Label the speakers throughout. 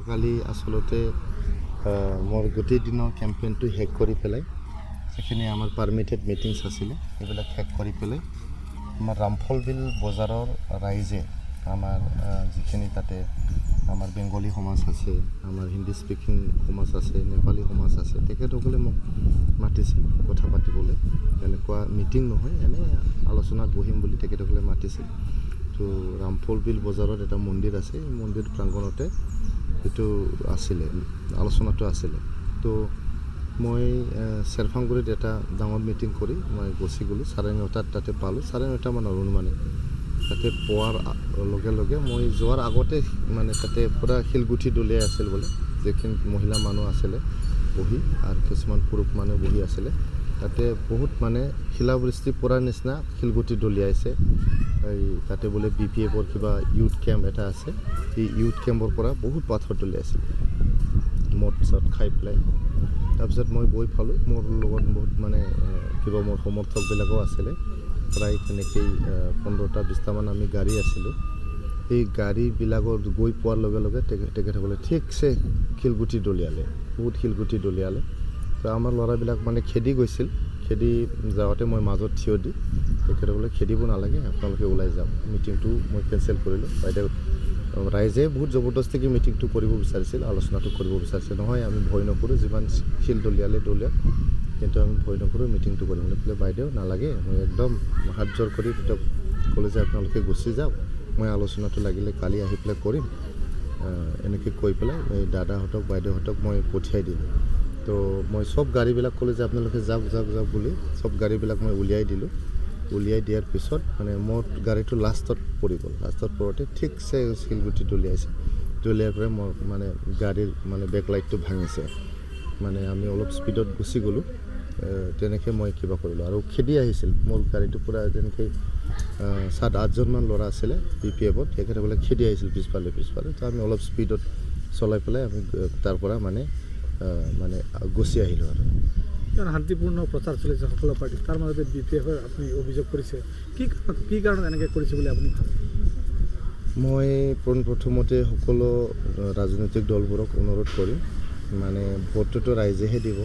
Speaker 1: যোৱাকালি আচলতে মোৰ গোটেই দিনৰ কেম্পেইনটো শেষ কৰি পেলাই যিখিনি আমাৰ পাৰ্মিটেড মিটিংছ আছিলে সেইবিলাক শেষ কৰি পেলাই আমাৰ ৰামফলবিল বজাৰৰ ৰাইজে আমাৰ যিখিনি তাতে আমাৰ বেংগলী সমাজ আছে, আমাৰ হিন্দী স্পিকিং সমাজ আছে, নেপালী সমাজ আছে, তেখেতসকলে মোক মাতিছিল কথা পাতিবলৈ। এনেকুৱা মিটিং নহয়, এনেই আলোচনাত বহিম বুলি তেখেতসকলে মাতিছিল। তো ৰামফলবিল বজাৰত এটা মন্দিৰ আছে, এই মন্দিৰ প্ৰাংগণতে এইটো আছিলে, আলোচনাটো আছিলে। তো মই চেৰফাংগুৰিত এটা ডাঙৰ মিটিং কৰি মই গুচি গ'লোঁ। 9:30 তাতে পালোঁ, 9:30 মান অনুমানে তাতে পোৱাৰ লগে লগে মই যোৱাৰ আগতে মানে তাতে পূৰা শিলগুঠি দলিয়াই আছিল বোলে। যিখিনি মহিলা মানুহ আছিলে বহি আৰু কিছুমান পুৰুষ মানুহ বহি আছিলে, তাতে বহুত মানে শিলাবৃষ্টি পৰাৰ নিচিনা শিলগুঠি দলিয়াইছে। এই তাতে বোলে BPFৰ কিবা ইউথ কেম্প এটা আছে, এই ইউথ কেম্পৰ পৰা বহুত পাথৰ দলিয়াইছিল মদ চদ খাই পেলাই। তাৰপিছত মই গৈ পালোঁ, মোৰ লগত বহুত মানে কিবা মোৰ সমৰ্থকবিলাকো আছিলে। প্ৰায় তেনেকেই 15-20টামান আমি গাড়ী আছিলোঁ। এই গাড়ীবিলাকত গৈ পোৱাৰ লগে লগে তেখেতসকলে ঠিকছে শিলগুটি দলিয়ালে, বহুত শিলগুটি দলিয়ালে। তো আমাৰ ল'ৰাবিলাক মানে খেদি গৈছিল, খেদি যাওঁতে মই মাজত থিয় দি তেখেতসকলে খেদিব নালাগে, আপোনালোকে ওলাই যাওক। মিটিংটো মই কেঞ্চেল কৰিলোঁ। বাইদেউ ৰাইজে বহুত জবৰদস্তিকৈ মিটিংটো কৰিব বিচাৰিছিল, আলোচনাটো কৰিব বিচাৰিছিল। নহয়, আমি ভয় নকৰোঁ, যিমান শিল দলিয়ালে দলিয়াওক, কিন্তু আমি ভয় নকৰোঁ, মিটিংটো কৰিম বুলি ক'লে বাইদেউ নালাগে। মই একদম হাত জোৰ কৰি তেওঁক ক'লোঁ যে আপোনালোকে গুচি যাওক, মই আলোচনাটো লাগিলে কালি আহি পেলাই কৰিম। এনেকৈ কৈ পেলাই এই দাদাহঁতক বাইদেউহঁতক মই পঠিয়াই দিলোঁ। তো মই চব গাড়ীবিলাক ক'লোঁ যে আপোনালোকে যাওক যাওক যাওক বুলি, চব গাড়ীবিলাক মই উলিয়াই দিলোঁ। উলিয়াই দিয়াৰ পিছত মানে মোৰ গাড়ীটো লাষ্টত পৰি গ'ল। লাষ্টত পৰোঁতে ঠিকছে শিলগুটি দলিয়াইছে। দলিয়াৰ পৰা মোৰ মানে গাড়ীৰ মানে বেকলাইটটো ভাঙিছে। মানে আমি অলপ স্পীডত গুচি গ'লোঁ, তেনেকৈ মই কিবা কৰিলোঁ। আৰু খেদি আহিছিল মোৰ গাড়ীটো পূৰা, তেনেকৈ 7-8জনমান ল'ৰা আছিলে BPFত, তেখেতসকলে খেদি আহিছিল পিছফালে। তো আমি অলপ স্পীডত চলাই পেলাই আমি তাৰ পৰা মানে গুচি আহিলোঁ। আৰু
Speaker 2: ইমান শান্তিপূৰ্ণ প্ৰচাৰ চলিছে সকলো পাৰ্টি, তাৰ মাজতে BPFে আপুনি অভিযোগ কৰিছে, কি কাৰণত এনেকৈ কৰিছে বুলি আপুনি ভাবে?
Speaker 1: মই পোনপ্ৰথমতে সকলো ৰাজনৈতিক দলবোৰক অনুৰোধ কৰিম, মানে ভোটটোতো ৰাইজেহে দিব,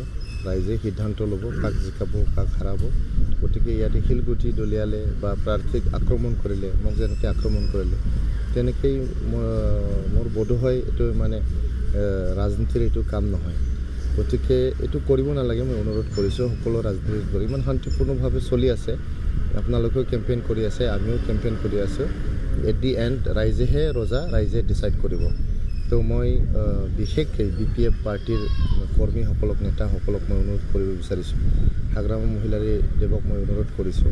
Speaker 1: ৰাইজে সিদ্ধান্ত ল'ব কাক জিকাব কাক হাৰাব। গতিকে ইয়াতে শিলগুটি দলিয়ালে বা প্ৰাৰ্থীক আক্ৰমণ কৰিলে, মোক যেনেকৈ আক্ৰমণ কৰিলে, তেনেকেই মোৰ বোধ হয় এইটো মানে ৰাজনীতিৰ এইটো কাম নহয়। গতিকে এইটো কৰিব নালাগে, মই অনুৰোধ কৰিছোঁ সকলো ৰাজনীতিক দল। ইমান শান্তিপূৰ্ণভাৱে চলি আছে, আপোনালোকেও কেম্পেইন কৰি আছে, আমিও কেম্পেইন কৰি আছোঁ। এট দি এণ্ড ৰাইজেহে ৰজা, ৰাইজে ডিচাইড কৰিব। তো মই বিশেষকৈ BPF পাৰ্টিৰ কৰ্মীসকলক, নেতাসকলক মই অনুৰোধ কৰিব বিচাৰিছোঁ, হাগ্ৰামা মহিলাৰী দেৱক মই অনুৰোধ কৰিছোঁ,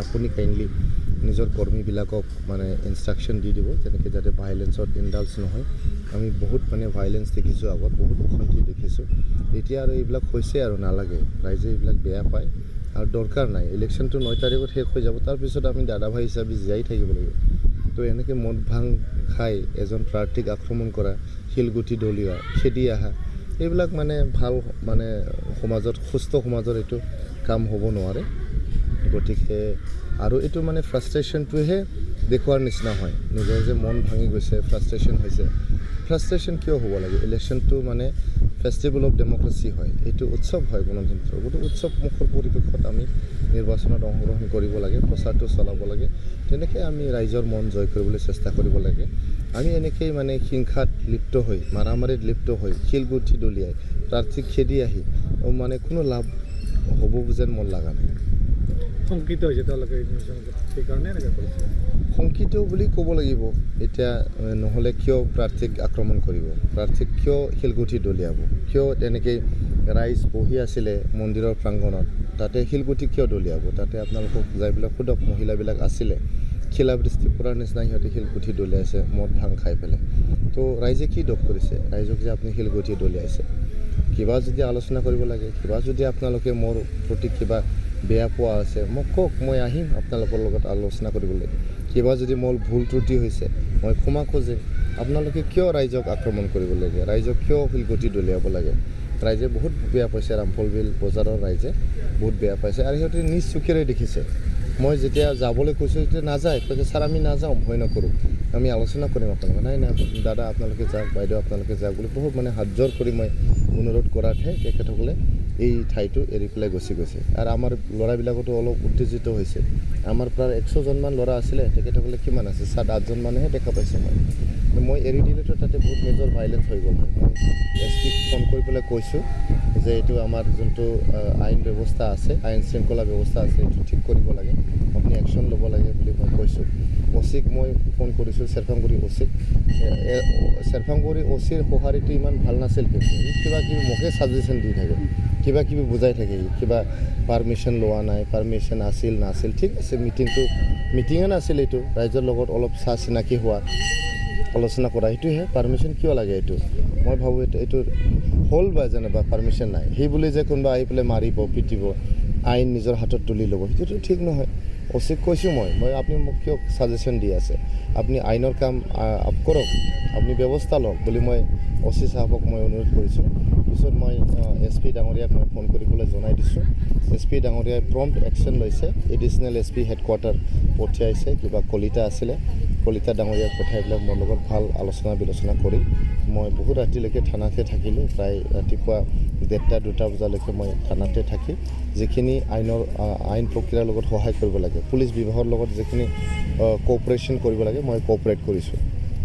Speaker 1: আপুনি কাইণ্ডলি নিজৰ কৰ্মীবিলাকক মানে ইনষ্ট্ৰাকশ্যন দি দিব, যেনেকৈ যাতে ভাইলেঞ্চত ইনডালজ নহয়। আমি বহুত মানে ভাইলেঞ্চ দেখিছোঁ, আগত বহুত অশান্তি দেখিছোঁ। এতিয়া আৰু এইবিলাক হৈছে আৰু নালাগে, ৰাইজে এইবিলাক বেয়া পায় আৰু দৰকাৰ নাই। ইলেকশ্যনটো 9 তাৰিখত শেষ হৈ যাব, তাৰপিছত আমি দাদা ভাই হিচাপে জীয়াই থাকিব লাগিব। তো এনেকৈ মদ ভাং খাই এজন প্ৰাৰ্থীক আক্ৰমণ কৰা, শিলগুটি দলিওৱা, খেদি অহা, এইবিলাক মানে ভাল মানে সমাজত, সুস্থ সমাজৰ এইটো কাম হ'ব নোৱাৰে। গতিকে আৰু এইটো মানে ফ্ৰাষ্ট্ৰেশ্যনটোহে দেখুওৱাৰ নিচিনা হয়, নিজৰ যে মন ভাঙি গৈছে, ফ্ৰাষ্ট্ৰেশ্যন হৈছে। ফ্ৰাষ্ট্ৰেশ্যন কিয় হ'ব লাগে? ইলেকশ্যনটো মানে ফেষ্টিভেল অফ ডেম'ক্ৰেচি হয়, এইটো উৎসৱ হয় গণতন্ত্ৰৰ। গতিকে উৎসৱমুখৰ পৰিৱেশত আমি নিৰ্বাচনত অংশগ্ৰহণ কৰিব লাগে, প্ৰচাৰটো চলাব লাগে। তেনেকৈ আমি ৰাইজৰ মন জয় কৰিবলৈ চেষ্টা কৰিব লাগে। আমি এনেকৈয়ে মানে হিংসাত লিপ্ত হৈ, মাৰামাৰিত লিপ্ত হৈ, শিলগুটি দলিয়াই, প্ৰাৰ্থীক খেদি আহি মানে কোনো লাভ হ'ব যেন মন লগা নাই।
Speaker 2: শংকিত হৈছে তেওঁলোকে, সেইকাৰণে এনেকৈ কৰিছে।
Speaker 1: শংকিত বুলি ক'ব লাগিব। এতিয়া নহ'লে কিয় প্ৰাৰ্থীক আক্ৰমণ কৰিব, প্ৰাৰ্থীক কিয় শিলগুটি দলিয়াব, কিয় তেনেকৈ ৰাইজ বহি আছিলে মন্দিৰৰ প্ৰাংগণত, তাতে শিলগুটি কিয় দলিয়াব? তাতে আপোনালোকক যাই পেলাই সোধক, মহিলাবিলাক আছিলে, শিলাবৃষ্টি পৰাৰ নিচিনা সিহঁতে শিলগুটি দলিয়াইছে মদ ভাং খাই পেলাই। তো ৰাইজে কি দোষ কৰিছে? ৰাইজক যে আপুনি শিলগুটি দলিয়াইছে, কিবা যদি আলোচনা কৰিব লাগে, কিবা যদি আপোনালোকে মোৰ প্ৰতি কিবা বেয়া পোৱা আছে মোক কওক, মই আহিম আপোনালোকৰ লগত আলোচনা কৰিবলৈ। কিবা যদি মোৰ ভুল ত্ৰুটি হৈছে মই ক্ষমা খোজে। আপোনালোকে কিয় ৰাইজক আক্ৰমণ কৰিব লাগে? ৰাইজক কিয় শিলগুটি দলিয়াব লাগে? ৰাইজে বহুত বেয়া পাইছে, ৰামফলবিল বজাৰৰ ৰাইজে বহুত বেয়া পাইছে। আৰু সিহঁতে নিজ চকুৰে দেখিছে, মই যেতিয়া যাবলৈ কৈছোঁ তেতিয়া নাযায়, কৈছে ছাৰ আমি নাযাওঁ, ভয় নকৰোঁ। আমি আলোচনা কৰিম আপোনালোকে নাই নাই দাদা আপোনালোকে যাওক বাইদেউ আপোনালোকে যাওক বুলি বহুত মানে হাত জোৰ কৰি মই অনুৰোধ কৰাতহে তেখেতসকলে এই ঠাইটো এৰি পেলাই গুচি গৈছে আৰু আমাৰ ল'ৰাবিলাকতো অলপ উত্তেজিত হৈছে আমাৰ প্ৰায় 100জনমান ল'ৰা আছিলে তেখেতসকলে কিমান আছে 7-8জন মানেহে দেখা পাইছোঁ মই এৰি দিলেতো তাতে বহুত মেজৰ ভাইলেঞ্চ হৈ গ'ল মই এছপিক ফোন কৰি পেলাই কৈছোঁ যে এইটো আমাৰ যোনটো আইন ব্যৱস্থা আছে আইন শৃংখলা ব্যৱস্থা আছে এইটো ঠিক কৰিব লাগে আপুনি একশ্যন ল'ব লাগে বুলি মই কৈছোঁ অচিক মই ফোন কৰিছোঁ চেৰফাংগুৰি অচিক চেৰফাংগুৰি অচিৰ সঁহাৰিটো ইমান ভাল নাছিল কিন্তু কিবা কিবি মোকে ছাজেশ্যন দি থাকে কিবা কিবি বুজাই থাকে কিবা পাৰ্মিশ্যন লোৱা নাই পাৰ্মিশ্যন আছিল নাছিল ঠিক আছে মিটিঙে নাছিল এইটো ৰাইজৰ লগত অলপ চাহ চিনাকি হোৱা আলোচনা কৰা সেইটোহে পাৰ্মিশ্যন কিয় লাগে এইটো মই ভাবোঁ এইটো হ'ল বা যেনিবা পাৰ্মিশ্যন নাই সেই বুলি যে কোনোবা আহি পেলাই মাৰিব পিটিব আইন নিজৰ হাতত তুলি ল'ব সেইটোতো ঠিক নহয় অচিক কৈছোঁ মই আপুনি মোক কিয় ছাজেশ্যন দি আছে আপুনি আইনৰ কাম কৰক আপুনি ব্যৱস্থা লওক বুলি মই অচি চাহাবক মই অনুৰোধ কৰিছোঁ পিছত মই SP ডাঙৰীয়াক মই ফোন কৰি পেলাই জনাই দিছোঁ SP ডাঙৰীয়াই প্ৰম্পট একশ্যন লৈছে এডিশ্যনেল SP হেডকোৱাৰ্টাৰ পঠিয়াইছে কিবা কলিতা আছিলে কলিতা ডাঙৰীয়াক পঠাই পেলাই মোৰ লগত ভাল আলোচনা বিলোচনা কৰি মই বহুত ৰাতিলৈকে থানাতে থাকিলোঁ প্ৰায় ৰাতিপুৱা 1:30-2টা বজালৈকে মই থানাতে থাকি যিখিনি আইন প্ৰক্ৰিয়াৰ লগত সহায় কৰিব লাগে পুলিচ বিভাগৰ লগত যিখিনি কোঅপাৰেশ্যন কৰিব লাগে মই কোঅপাৰেট কৰিছোঁ